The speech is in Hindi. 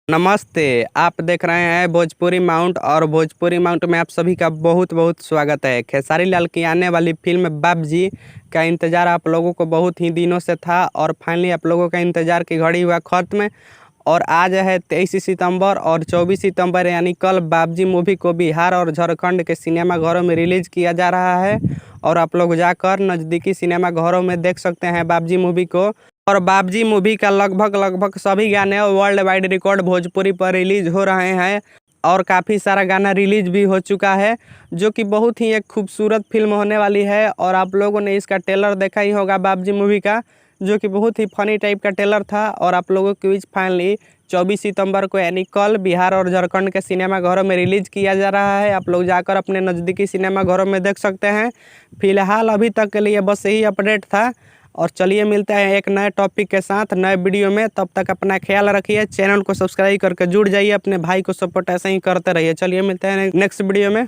नमस्ते। आप देख रहे हैं भोजपुरी माउंट और भोजपुरी माउंट में आप सभी का बहुत बहुत स्वागत है। खेसारी लाल की आने वाली फिल्म बाबूजी का इंतज़ार आप लोगों को बहुत ही दिनों से था और फाइनली आप लोगों का इंतज़ार की घड़ी हुआ ख़त्म। और आज है 23 सितंबर और 24 सितंबर यानी कल बाबूजी मूवी को बिहार और झारखंड के सिनेमा घरों में रिलीज़ किया जा रहा है और आप लोग जाकर नज़दीकी सिनेमा घरों में देख सकते हैं बाबूजी मूवी को। और बाबूजी मूवी का लगभग सभी गाने वर्ल्ड वाइड रिकॉर्ड भोजपुरी पर रिलीज हो रहे हैं और काफ़ी सारा गाना रिलीज भी हो चुका है, जो कि बहुत ही एक खूबसूरत फिल्म होने वाली है। और आप लोगों ने इसका ट्रेलर देखा ही होगा बाबूजी मूवी का, जो कि बहुत ही फनी टाइप का ट्रेलर था। और आप लोगों के बीच फाइनली 24 सितंबर को यानी कल बिहार और झारखंड के सिनेमा घरों में रिलीज़ किया जा रहा है। आप लोग जाकर अपने नज़दीकी सिनेमा घरों में देख सकते हैं। फिलहाल अभी तक के लिए बस यही अपडेट था और चलिए मिलते हैं एक नए टॉपिक के साथ नए वीडियो में। तब तक अपना ख्याल रखिए, चैनल को सब्सक्राइब करके जुड़ जाइए, अपने भाई को सपोर्ट ऐसे ही करते रहिए। चलिए मिलते हैं नेक्स्ट वीडियो में।